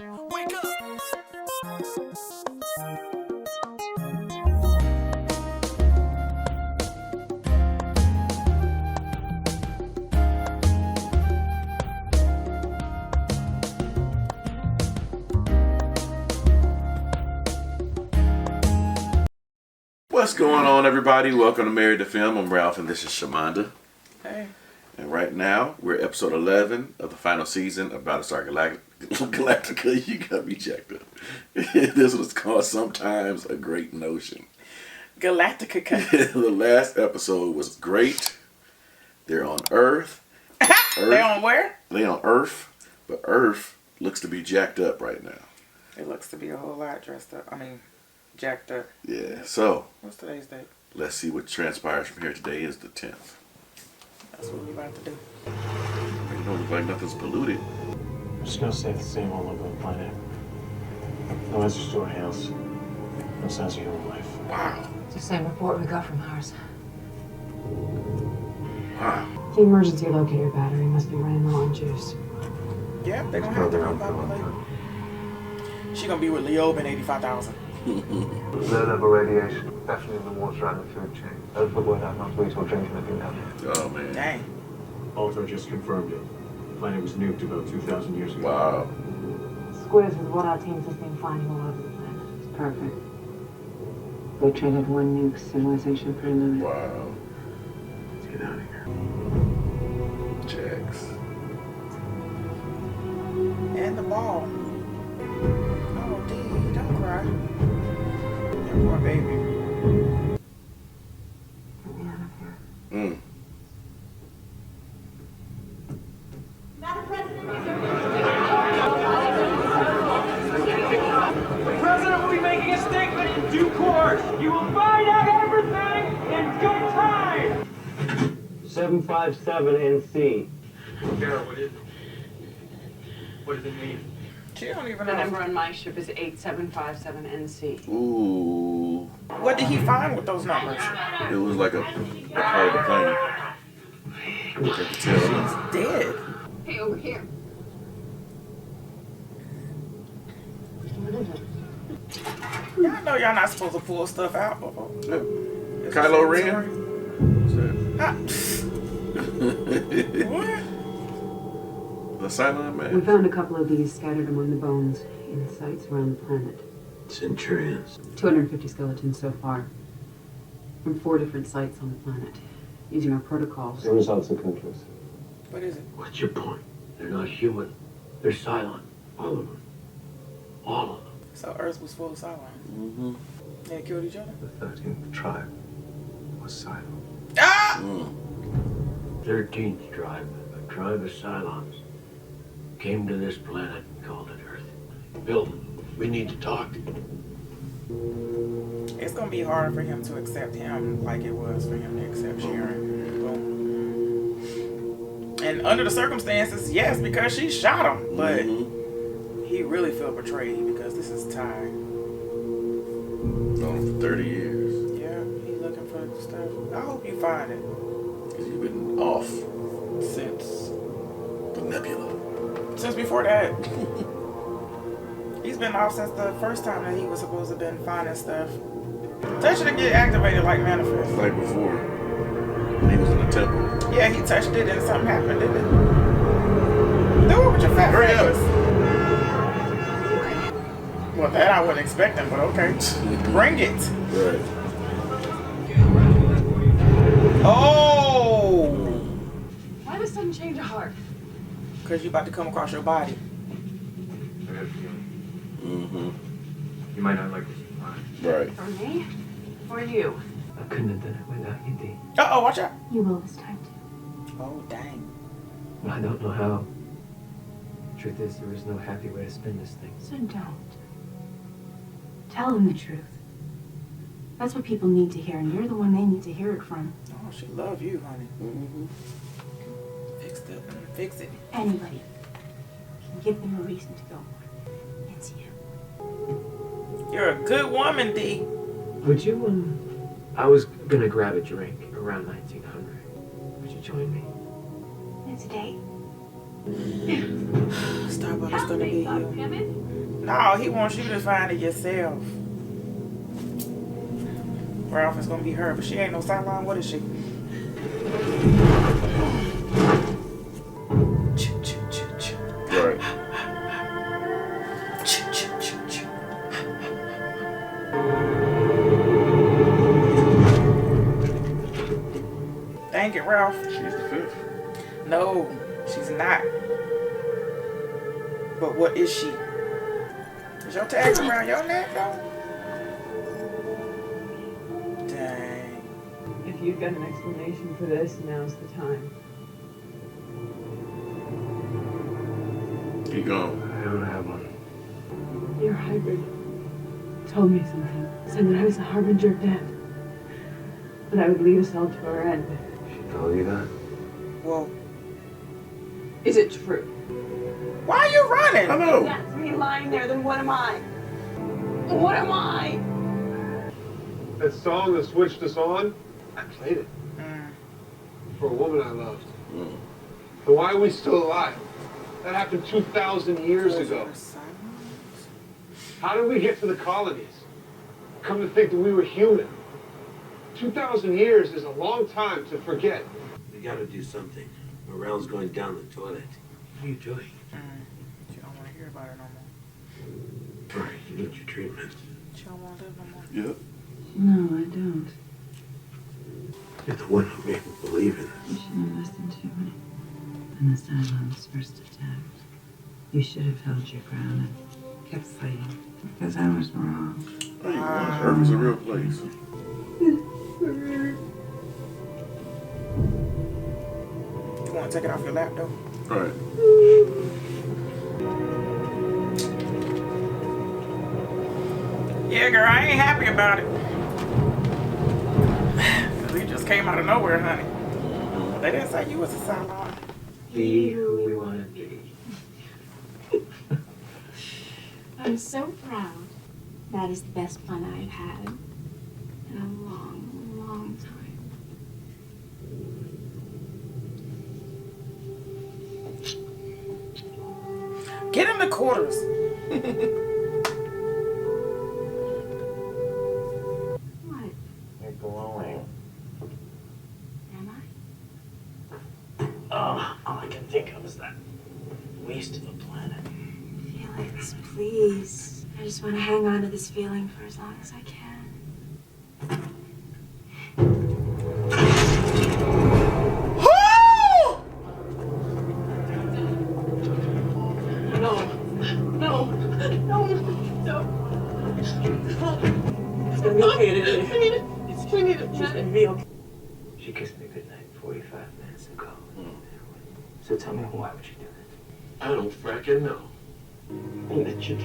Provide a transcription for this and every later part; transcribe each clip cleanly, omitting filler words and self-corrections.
Wake up! What's going on, everybody? Welcome to Married to Film. I'm Ralph, and this is Shamanda. Hey. And right now, we're episode 11 of the final season of Battlestar Galactica. You got me checked up. This was called Sometimes a Great Notion. Galactica. The last episode was great. They're on Earth. They on where? They on Earth, but Earth looks to be jacked up right now. It looks to be a whole lot dressed up. Jacked up. Yeah, so What's today's date? let's see what transpires from here. Today is the 10th. That's what we're about to do. It don't look like nothing's polluted. I'm just gonna stay the same all over the planet. No answers to our hails. No signs of human life. Wow. It's the same report we got from ours. Wow. The emergency locator battery must be running low on juice. Yeah, they're gonna have to repopulate. She gonna be with Leoben 85,000. Low level radiation, definitely in the water and the food chain. Don't put word out not to eat or drink anything down here. Oh, man. Dang. Altar just confirmed it. The planet was nuked about 2,000 years ago. Wow. Squiz is what our teams have been finding all over the planet. It's perfect. They traded one nuke civilization for another. Wow. Let's get out of here. Checks. And the ball. Oh, Dee, don't cry. That poor baby. Get me out of here. Mm. The president will be making a statement in due course. You will find out everything in good time. 757 NC. Sarah, what does it mean? She don't even The know. number on my ship is 8757 NC. Ooh. What did he find with those numbers? It was like a part of the plane. I could tell. She's dead. Hey, over here. What is it? Y'all know y'all not supposed to pull stuff out. Kylo Ren? Ah. What? The Cylon We man? found a couple of these scattered among the bones in sites around the planet. Centurions. 250 skeletons so far. From 4 different sites on the planet. Using our protocols. The results are conclusive. What is it? What's your point? They're not human. They're Cylon. All of them. All of them. So Earth was full of Cylons. Mm-hmm. They killed each other? The 13th tribe was silent. Ah! Mm. 13th tribe, a tribe of Cylons, came to this planet and called it Earth. Bill, we need to talk. It's gonna be hard for him to accept him like it was for him to accept Sharon. And under the circumstances, yes, because she shot him. But he really felt betrayed because this is Tigh. Known him for 30 years. Yeah, he's looking for stuff. I hope you find it. Because you've been off since the nebula. Since before that. He's been off since the first time that he was supposed to have been finding stuff. Touch it and get activated like Manifest. Like before. When he was in the temple. Yeah, he touched it and something happened, didn't it? Do it with your fat Hurry up. fingers. Well, that I wasn't expecting, but okay. Bring it. Right. Oh! Why the sudden change of heart? Because you're about to come across your body. I got a feeling. Mm-hmm. You might not like this. Right. For me? For you? I couldn't have done it without you, Dee. Uh-oh, watch out. You will this time too. Oh, dang. I don't know how. Truth is, there is no happy way to spend this thing. So don't. Tell them the truth. That's what people need to hear, and you're the one they need to hear it from. Oh, she love you, honey. Mm-hmm. Fix it. Fix it. Anybody can give them a reason to go on. It's you. You're a good woman, Dee. Would you, I was gonna grab a drink around 1900. Would you join me? It's a date. Starbuck is gonna be you. Pivot? No, he wants you to find it yourself. Ralph is gonna be her, but she ain't no Cylon. What is she? Right. Dang it, Ralph. She's the fifth. No, she's not. But what is she? Is your tag around your neck, though? Dang. If you've got an explanation for this, now's the time. Keep going. I don't have one. Your hybrid told me something. Said that I was the harbinger of death. That I would lead us all to our end. She told you that? Well, Is it true? why are you running? I know. That's me lying there, then what am I? What am I? That song that switched us on, I played it Mm. for a woman I loved. Mm. But why are we still alive? That happened 2,000 years ago. How did we get to the colonies? Come to think that we were human. 2,000 years is a long time to forget. We gotta do something. Morale's going down the toilet. What are you doing? She don't want to hear about it no more. Right, you need your treatment. She don't want to live no more. Yep. No, I don't. You're the one who made me believe in You this. should have listened to me. When the Cylons first attacked, you should have held your ground and kept fighting. Because I was wrong. Hey, Earth is a real place. You want to take it off your lap, though? Right. Yeah, girl, I ain't happy about it. Because he just came out of nowhere, honey. They didn't say you was a Cylon. Be who we want to be. I'm so proud. That is the best fun I've had in a long, long time. Get him the quarters. What? You're glowing. Am I? All I can think of is that waste of a planet. Felix, please. I just want to hang on to this feeling for as long as I can. She kissed me goodnight 45 minutes ago. So tell me, why would you do this? I don't frickin' know. And that you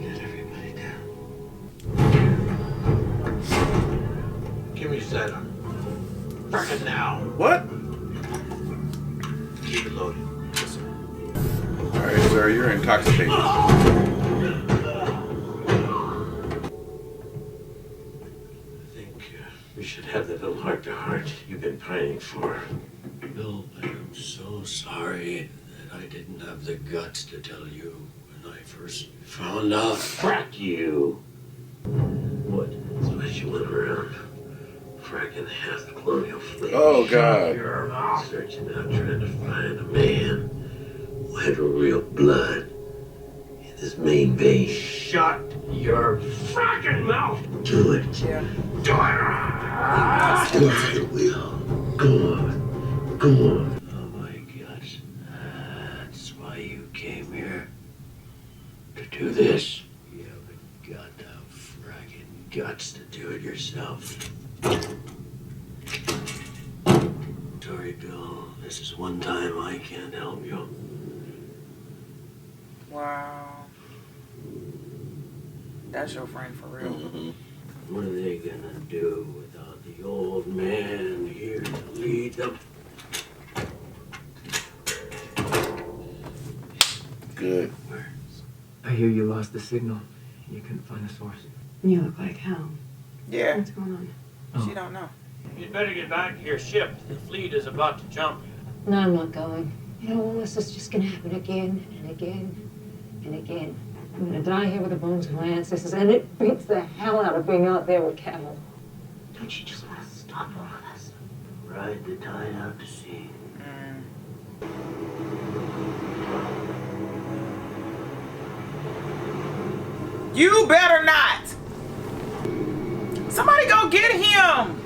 let everybody down. Give me Cylon. Frickin' now. What? Keep it loaded. Yes, sir. All right, sir, you're intoxicated. I think we should have that little heart-to-heart you've been pining for. Bill, I'm so sorry that I didn't have the guts to tell you when I first found out. Frack you! What? So as you went around fracking half the colonial fleet. Oh, God. You're searching out, trying to find a man who had real blood in his main vein. Shut your fracking mouth! Do it. Yeah. Do it! Do it, Will. Go on. Go on. Oh my gosh. That's why you came here. To do this. You haven't got the fracking guts to do it yourself. Sorry, Bill. This is one time I can't help you. Wow. That's your friend for real. Mm-hmm. What are they gonna do without the old man here to lead them? Good. I hear you lost the signal. You couldn't find the source. You look like hell. Yeah, What's going on? she don't know. You'd better get back to your ship. The fleet is about to jump. No, I'm not going. You know, all this is just gonna happen again and again and again. I'm gonna die here with the bones of my ancestors, and it beats the hell out of being out there with cattle. Don't you just want to stop all of this? Ride the tide out to sea. You better not. Somebody go get him.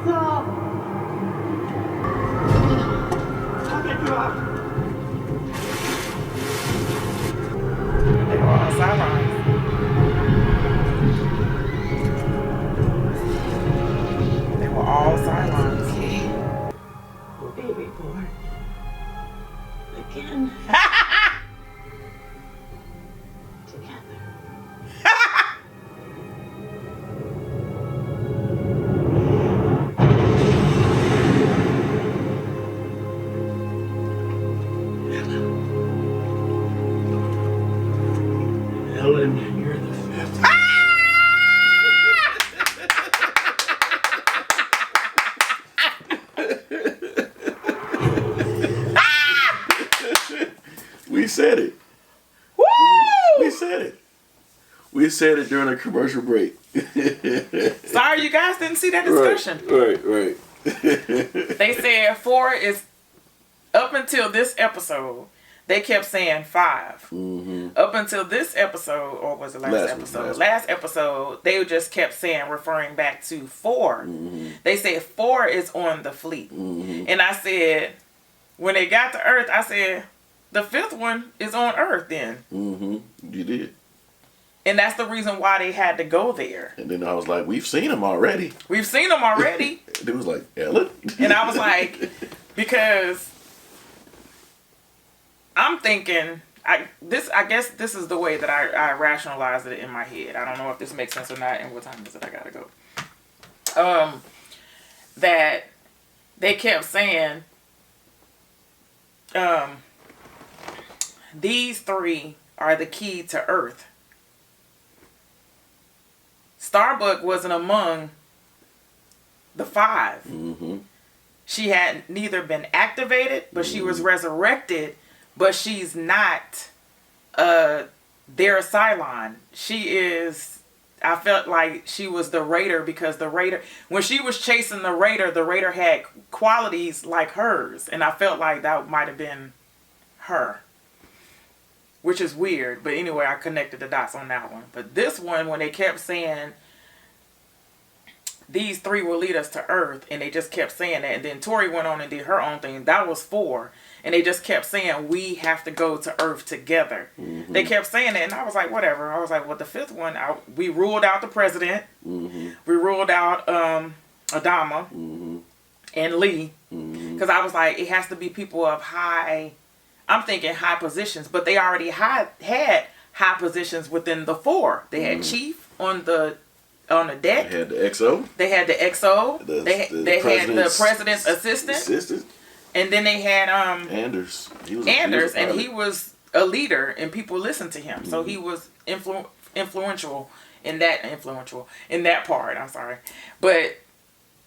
Stop! I'll get you out. They were all Cylons. They were all Cylons. Baby boy. Again. Together. Ellen, you're the fifth. We said it. Woo! We said it. We said it during a commercial break. Sorry, you guys didn't see that discussion. Right. They said 4 is up until this episode. They kept saying 5. Mm-hmm. Up until this episode, or was it last episode? Last episode, they just kept saying, referring back to 4. Mm-hmm. They said 4 is on the fleet. Mm-hmm. And I said, when they got to Earth, I said, the 5th one is on Earth then. Mm-hmm. You did. And that's the reason why they had to go there. And then I was like, we've seen him already. We've seen them already. And it was like, Ellen? And I was like, because I'm thinking, I guess this is the way that I rationalized it in my head. I don't know if this makes sense or not. And what time is it? I gotta go. That they kept saying, these 3 are the key to Earth. Starbuck wasn't among the 5. Mm-hmm. She had neither been activated, but she was resurrected, but she's not their Cylon. She is, I felt like she was the Raider, because the Raider, when she was chasing the Raider had qualities like hers, and I felt like that might have been her. Which is weird, but anyway, I connected the dots on that one. But this one, when they kept saying, these 3 will lead us to Earth, and they just kept saying that, and then Tory went on and did her own thing, that was 4. And they just kept saying, we have to go to Earth together. Mm-hmm. They kept saying that, and I was like, whatever. I was like, well, the 5th one, we ruled out the president. Mm-hmm. We ruled out Adama and Lee. Because I was like, it has to be people of high... I'm thinking high positions, but they already had high positions within the 4. They had Chief on the deck. They had the XO. They had the XO. They had the president's assistant. And then they had Anders. He was and he was a leader, and people listened to him. So he was influential in that part. I'm sorry, but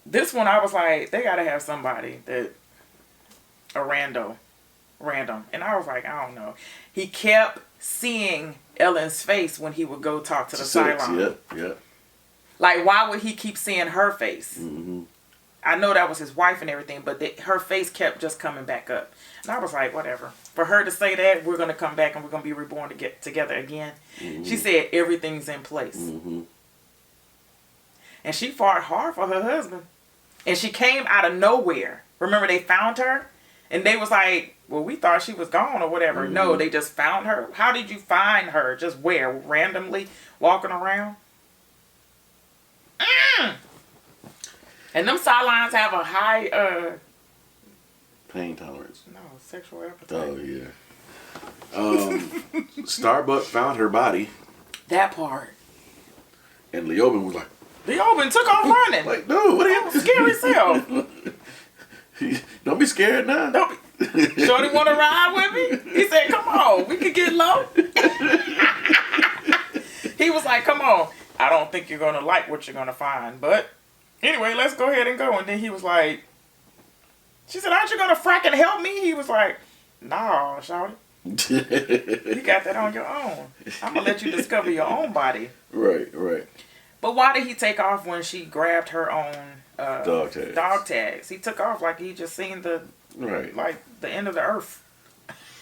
this one I was like, they gotta have somebody that a random. And I was like, I don't know. He kept seeing Ellen's face when he would go talk to the Cylon. Yeah. Like, why would he keep seeing her face? Mm-hmm. I know that was his wife and everything, but her face kept just coming back up. And I was like, whatever. For her to say that, we're going to come back and we're going to be reborn to get together again. Mm-hmm. She said everything's in place. Mm-hmm. And she fought hard for her husband. And she came out of nowhere. Remember, they found her? And they was like, well, we thought she was gone or whatever. Mm-hmm. No, they just found her. How did you find her? Just where? Randomly walking around? And them Cylons have a high pain tolerance. No, sexual appetite. Oh yeah. Starbuck found her body. That part. And Leoben was like, Leoben took off running. Like, dude, what are you scary self? Don't be scared now. Shorty want to ride with me? He said, come on, we could get low. He was like, come on. think you're gonna like what you're gonna find. But anyway, let's go ahead and go. And then he was like, she said, aren't you gonna fracking help me? He was like, nah, shawty. You got that on your own. I'm gonna let you discover your own body. Right, right. But why did he take off when she grabbed her own dog tags? He took off like he just seen the end of the earth.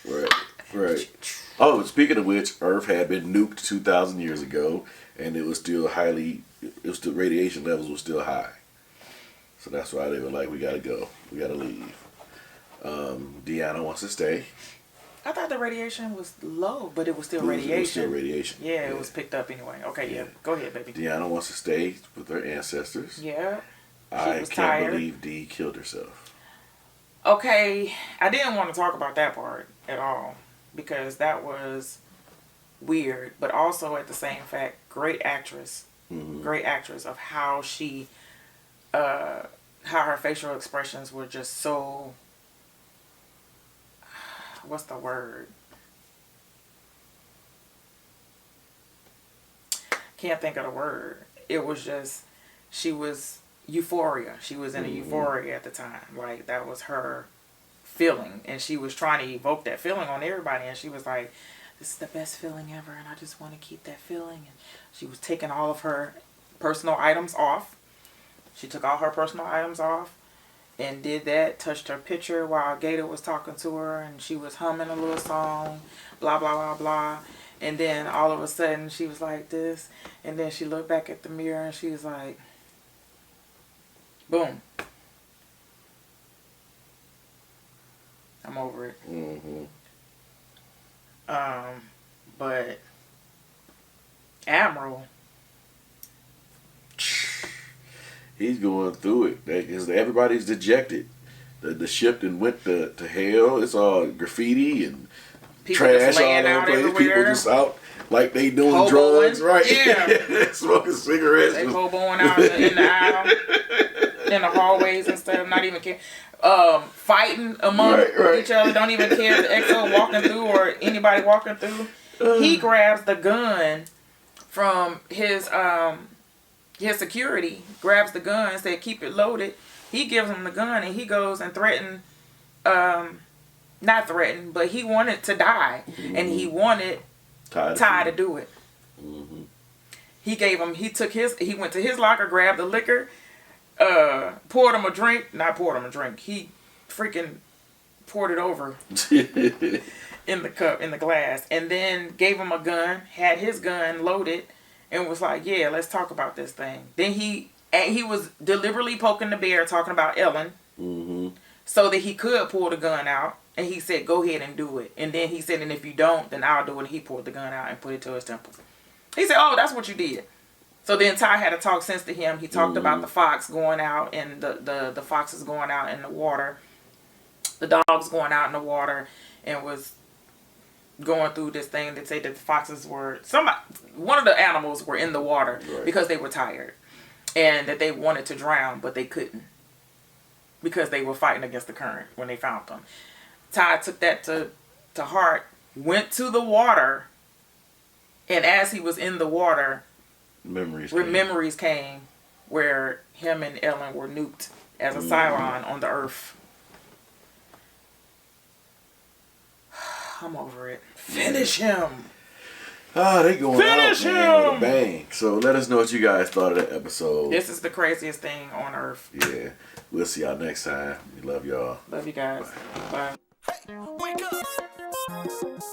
Right, right. Oh, speaking of which, Earth had been nuked 2,000 years ago, and it was still radiation levels were still high. So that's why they were like, we gotta go, we gotta leave. Deanna wants to stay. I thought the radiation was low, but it was still radiation. It was still radiation. Yeah, it was picked up anyway. Okay, yeah. Go ahead, baby. Deanna wants to stay with her ancestors. Yeah. I can't believe Dee killed herself. Okay, I didn't want to talk about that part at all because that was weird, but also at the same fact, great actress. Mm-hmm. Great actress of how she, how her facial expressions were just so. What's the word? Can't think of the word. It was just, she was euphoria. She was in a euphoria at the time. Like, that was her feeling. And she was trying to evoke that feeling on everybody. And she was like, this is the best feeling ever. And I just want to keep that feeling. And she was taking all of her personal items off. She took all her personal items off. And did that, touched her picture while Gator was talking to her, and she was humming a little song, blah, blah, blah, blah. And then all of a sudden, she was like this, and then she looked back at the mirror, and she was like, boom. I'm over it. Mm-hmm. But Admiral... He's going through it because everybody's dejected. The ship then went to hell. It's all graffiti and people trash all out over the place. everywhere. People just out like they doing hoboing. Drugs, right? Yeah. Smoking cigarettes. They hoboing out in the aisle, in the hallways and stuff. Not even care. Fighting among each other. Don't even care if the XO walking through or anybody walking through. He grabs the gun from his security, grabs the gun and said, keep it loaded. He gives him the gun and he goes and not threaten, but he wanted to die. Mm-hmm. And he wanted Tigh to do it. Mm-hmm. He went to his locker, grabbed the liquor, poured him a drink. He freaking poured it over in the cup, in the glass, and then gave him a gun, had his gun loaded, and was like, yeah, let's talk about this thing. Then he was deliberately poking the bear, talking about Ellen, so that he could pull the gun out. And he said, go ahead and do it. And then he said, and if you don't, then I'll do it. And he pulled the gun out and put it to his temple. He said, oh, that's what you did. So then Tigh had to talk sense to him. He talked about the fox going out and the foxes going out in the water. The dogs going out in the water, and was going through this thing that said that the foxes were... one of the animals were in the water because they were tired. And that they wanted to drown, but they couldn't. Because they were fighting against the current when they found them. Tigh took that to heart, went to the water, and as he was in the water, memories came where him and Ellen were nuked as a Cylon on the Earth. I'm over it. Finish him! They going Finish out, man, him! with a bang. So let us know what you guys thought of that episode. This is the craziest thing on Earth. Yeah. We'll see y'all next time. We love y'all. Love you guys. Bye. Hey, wake up!